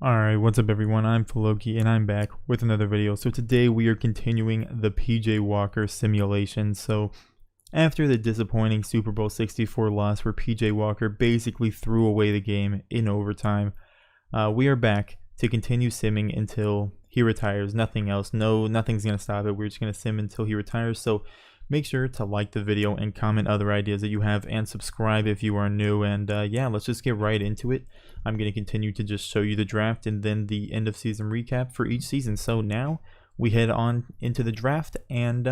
Alright, what's up everyone, I'm Floki and I'm back with another video. So today we are continuing the PJ Walker simulation. So after the disappointing Super Bowl 64 loss where PJ Walker basically threw away the game in overtime, we are back to continue simming until he retires. Nothing else, nothing's going to stop it. We're just going to sim until he retires. So make sure to like the video and comment other ideas that you have and subscribe if you are new. And yeah, let's just get right into it. I'm going to continue to just show you the draft and then the end of season recap for each season. So now we head on into the draft and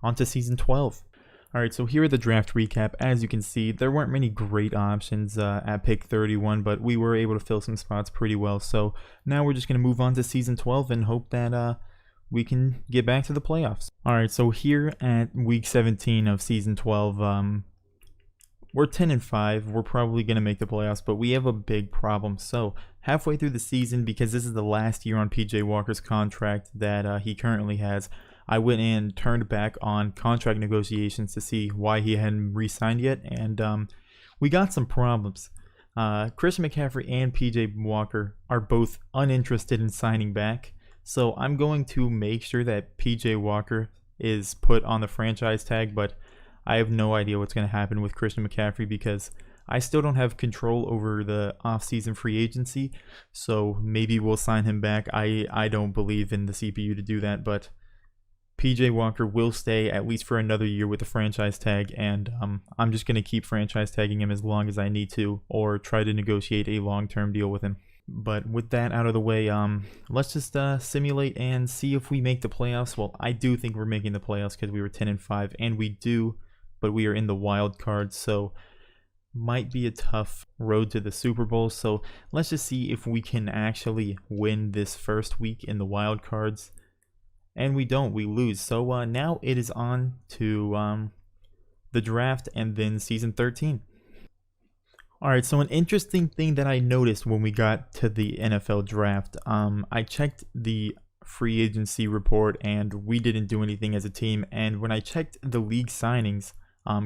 onto season 12. Alright, so here are the draft recap. As you can see, there weren't many great options at pick 31, but we were able to fill some spots pretty well. So now we're just going to move on to season 12 and hope that we can get back to the playoffs. Alright, so here at week 17 of season 12, we're 10-5. We're probably going to make the playoffs, but we have a big problem. So halfway through the season, because this is the last year on PJ Walker's contract that he currently has, I went in and turned back on contract negotiations to see why he hadn't re-signed yet, and we got some problems. Christian McCaffrey and PJ Walker are both uninterested in signing back. So I'm going to make sure that PJ Walker is put on the franchise tag, but I have no idea what's going to happen with Christian McCaffrey because I still don't have control over the offseason free agency. So maybe we'll sign him back. I don't believe in the CPU to do that, but PJ Walker will stay at least for another year with the franchise tag, and I'm just going to keep franchise tagging him as long as I need to, or try to negotiate a long-term deal with him. But with that out of the way, let's just simulate and see if we make the playoffs. Well, I do think we're making the playoffs because we were 10-5, and we do, but we are in the wild card, so might be a tough road to the Super Bowl. So let's just see if we can actually win this first week in the wild cards. And we don't, we lose. So now it is on to the draft and then season 13. Alright, so an interesting thing that I noticed when we got to the NFL draft, I checked the free agency report and we didn't do anything as a team. And when I checked the league signings,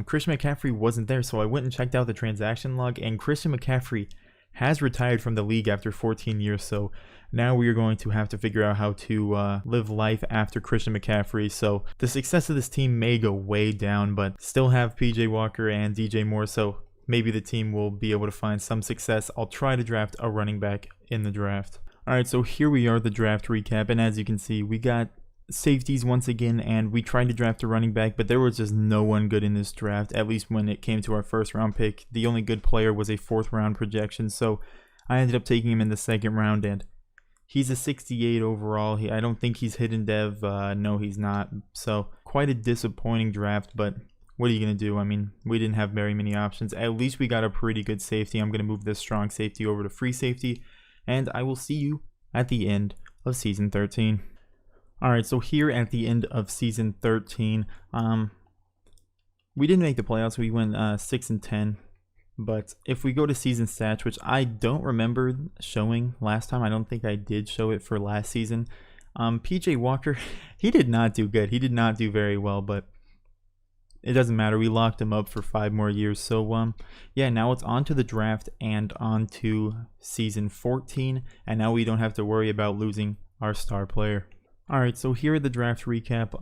Christian McCaffrey wasn't there. So I went and checked out the transaction log, and Christian McCaffrey has retired from the league after 14 years. So now we are going to have to figure out how to live life after Christian McCaffrey. So the success of this team may go way down, but still have PJ Walker and DJ Moore. So maybe the team will be able to find some success. I'll try to draft a running back in the draft. Alright, so here we are, the draft recap. And as you can see, we got safeties once again, and we tried to draft a running back, but there was just no one good in this draft, at least when it came to our first round pick. The only good player was a 4th round projection, so I ended up taking him in the 2nd round, and he's a 68 overall. I don't think he's hidden dev. No, he's not. So quite a disappointing draft, but what are you going to do? I mean, we didn't have very many options. At least we got a pretty good safety. I'm going to move this strong safety over to free safety, and I will see you at the end of season 13. Alright, so here at the end of season 13, we didn't make the playoffs. We went 6-10. But if we go to season stats, which I don't remember showing last time, I don't think I did show it for last season. PJ Walker, he did not do good. He did not do very well, but it doesn't matter. We locked him up for 5 more years. So yeah, now it's on to the draft and on to season 14, and now we don't have to worry about losing our star player. Alright, so here are the draft recap.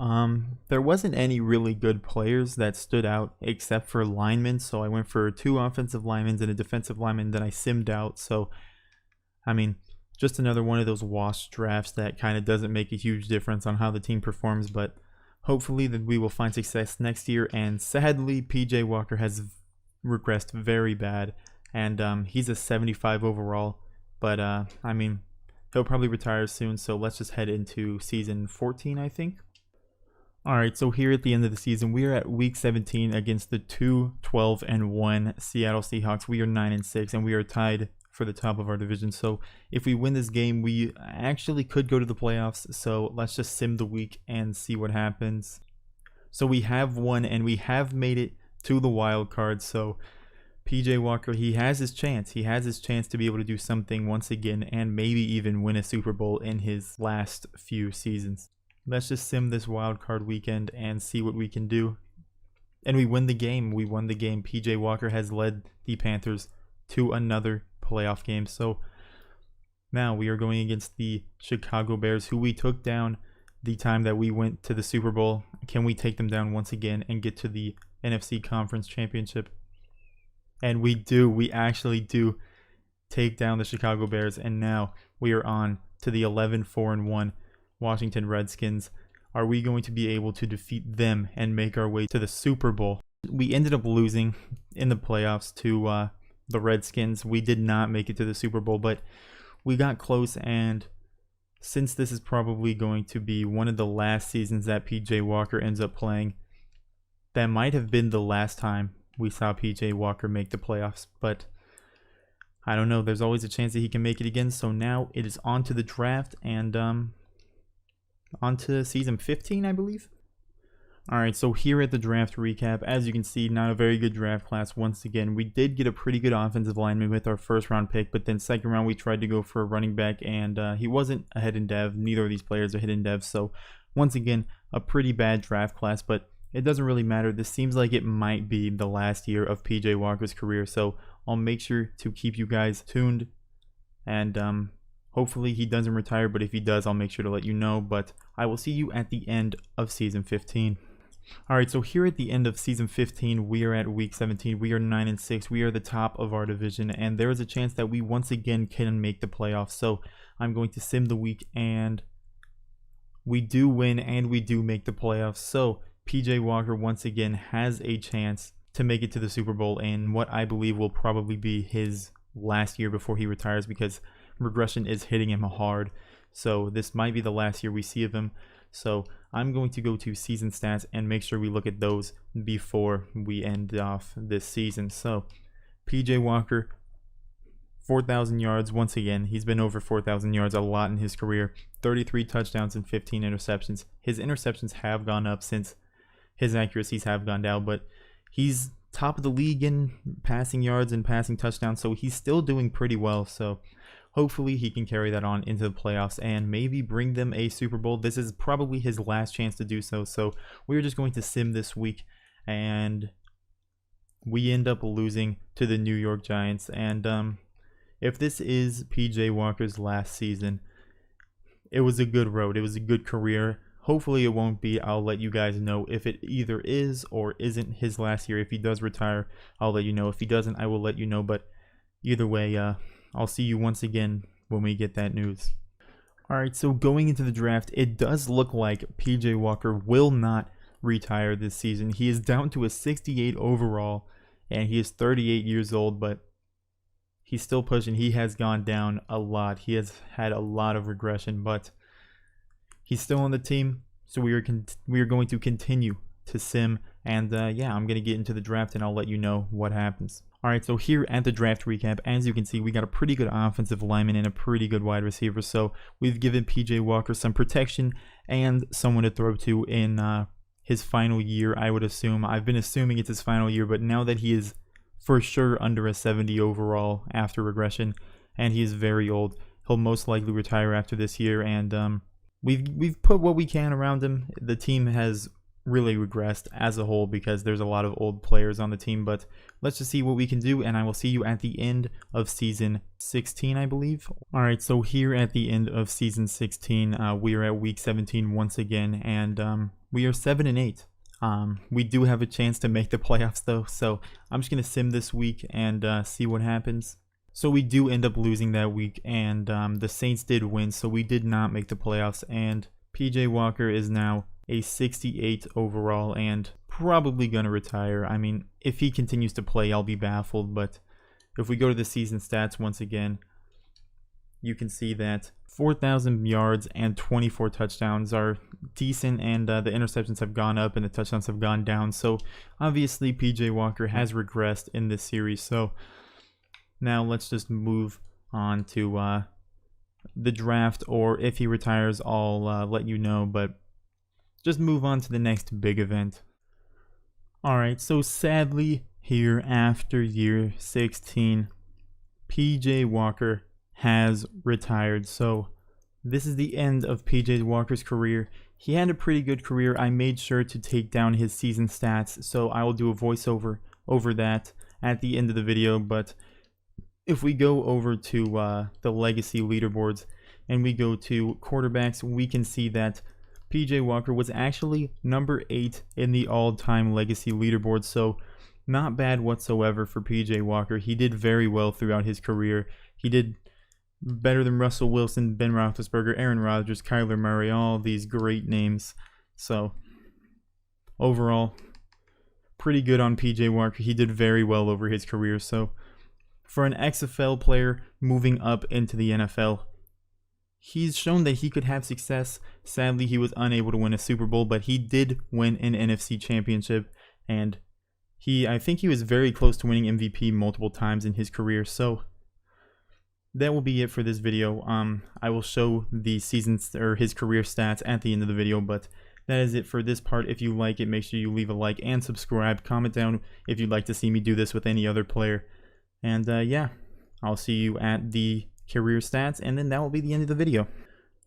There wasn't any really good players that stood out except for linemen, so I went for 2 offensive linemen and a defensive lineman that I simmed out. So, I mean, just another one of those wash drafts that kind of doesn't make a huge difference on how the team performs, but hopefully that we will find success next year. And sadly, PJ Walker has regressed very bad, and he's a 75 overall, but I mean, he'll probably retire soon, so let's just head into season 14, I think. Alright, so here at the end of the season, we are at week 17 against the 2-12-1 Seattle Seahawks. We are 9-6, and we are tied for the top of our division. So if we win this game, we actually could go to the playoffs. So let's just sim the week and see what happens. So we have won, and we have made it to the wild card. So PJ Walker, he has his chance. He has his chance to be able to do something once again and maybe even win a Super Bowl in his last few seasons. Let's just sim this wild card weekend and see what we can do. And we win the game. We won the game. PJ Walker has led the Panthers to another playoff game. So Now we are going against the Chicago Bears, who we took down the time that we went to the Super Bowl. Can we take them down once again and get to the NFC Conference Championship? And we do. We actually do take down the Chicago Bears, and now we are on to the 11-4-1 Washington Redskins. Are we going to be able to defeat them and make our way to the Super Bowl? We ended up losing in the playoffs to the Redskins. We did not make it to the Super Bowl, but we got close, and since this is probably going to be one of the last seasons that PJ Walker ends up playing, that might have been the last time we saw PJ Walker make the playoffs, but I don't know. There's always a chance that he can make it again. So now it is on to the draft and on to season 15, I believe. Alright, so here at the draft recap, as you can see, not a very good draft class once again. We did get a pretty good offensive lineman with our first round pick, but then second round we tried to go for a running back, and he wasn't a hidden dev. Neither of these players are hidden devs, so once again, a pretty bad draft class, but it doesn't really matter. This seems like it might be the last year of PJ Walker's career, so I'll make sure to keep you guys tuned, and hopefully he doesn't retire, but if he does, I'll make sure to let you know. But I will see you at the end of season 15. Alright, so here at the end of season 15, we are at week 17. We are 9-6. We are the top of our division, and there is a chance that we once again can make the playoffs. So I'm going to sim the week, and we do win, and we do make the playoffs. So PJ Walker once again has a chance to make it to the Super Bowl in what I believe will probably be his last year before he retires, because regression is hitting him hard. So this might be the last year we see of him. So I'm going to go to season stats and make sure we look at those before we end off this season. So PJ Walker, 4,000 yards. Once again, he's been over 4,000 yards a lot in his career. 33 touchdowns and 15 interceptions. His interceptions have gone up since his accuracies have gone down, but he's top of the league in passing yards and passing touchdowns, so he's still doing pretty well. So hopefully he can carry that on into the playoffs and maybe bring them a Super Bowl. This is probably his last chance to do so. So we're just going to sim this week, and we end up losing to the New York Giants. And if this is PJ Walker's last season, it was a good road. It was a good career. Hopefully it won't be. I'll let you guys know if it either is or isn't his last year. If he does retire, I'll let you know. If he doesn't, I will let you know. But either way, I'll see you once again when we get that news. Alright, so going into the draft, it does look like PJ Walker will not retire this season. He is down to a 68 overall, and he is 38 years old, but he's still pushing. He has gone down a lot. He has had a lot of regression, but he's still on the team, so we are going to continue to sim, and yeah, I'm going to get into the draft and I'll let you know what happens. Alright, so here at the draft recap, as you can see, we got a pretty good offensive lineman and a pretty good wide receiver, so we've given PJ Walker some protection and someone to throw to in his final year, I would assume. I've been assuming it's his final year, but now that he is for sure under a 70 overall after regression, and he is very old, he'll most likely retire after this year, and we've put what we can around him. The team has really regressed as a whole because there's a lot of old players on the team, but let's just see what we can do, and I will see you at the end of season 16, I believe. Alright, so here at the end of season 16, we are at week 17 once again, and we are 7-8. We do have a chance to make the playoffs though, so I'm just going to sim this week and see what happens. So we do end up losing that week, and the Saints did win, so we did not make the playoffs, and PJ Walker is now a 68 overall and probably going to retire. I mean, if he continues to play, I'll be baffled, but if we go to the season stats once again, you can see that 4,000 yards and 24 touchdowns are decent, and the interceptions have gone up and the touchdowns have gone down. So obviously PJ Walker has regressed in this series. So now let's just move on to the draft, or if he retires, I'll let you know, but just move on to the next big event. Alright, so sadly, here after year 16, PJ Walker has retired. So this is the end of PJ Walker's career. He had a pretty good career. I made sure to take down his season stats, so I will do a voiceover over that at the end of the video, but if we go over to the legacy leaderboards and we go to quarterbacks, we can see that PJ Walker was actually number 8 in the all-time legacy leaderboard, so not bad whatsoever for PJ Walker. He did very well throughout his career. He did better than Russell Wilson, Ben Roethlisberger, Aaron Rodgers, Kyler Murray, all these great names. So overall, pretty good on PJ Walker. He did very well over his career. So for an XFL player moving up into the NFL, he's shown that he could have success. Sadly, he was unable to win a Super Bowl, but he did win an NFC championship, and I think he was very close to winning MVP multiple times in his career. So that will be it for this video. I will show the seasons or his career stats at the end of the video, but that is it for this part. If you like it, make sure you leave a like and subscribe. Comment down if you'd like to see me do this with any other player. And yeah, I'll see you at the career stats, and then that will be the end of the video.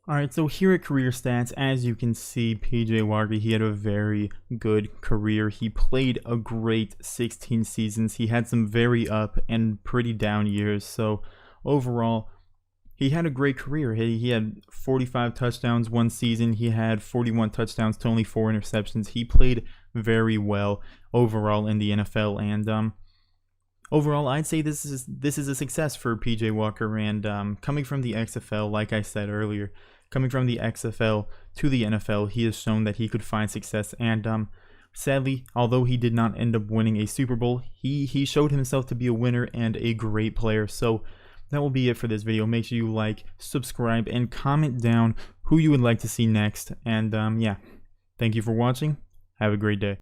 Alright, so here at career stats, as you can see, PJ Walker, he had a very good career. He played a great 16 seasons. He had some very up and pretty down years. So overall, he had a great career. He had 45 touchdowns one season. He had 41 touchdowns to only 4 interceptions. He played very well overall in the NFL, and overall, I'd say this is a success for PJ Walker. And coming from the XFL, like I said earlier, coming from the XFL to the NFL, he has shown that he could find success. And sadly, although he did not end up winning a Super Bowl, he showed himself to be a winner and a great player. So that will be it for this video. Make sure you like, subscribe, and comment down who you would like to see next. And yeah, thank you for watching. Have a great day.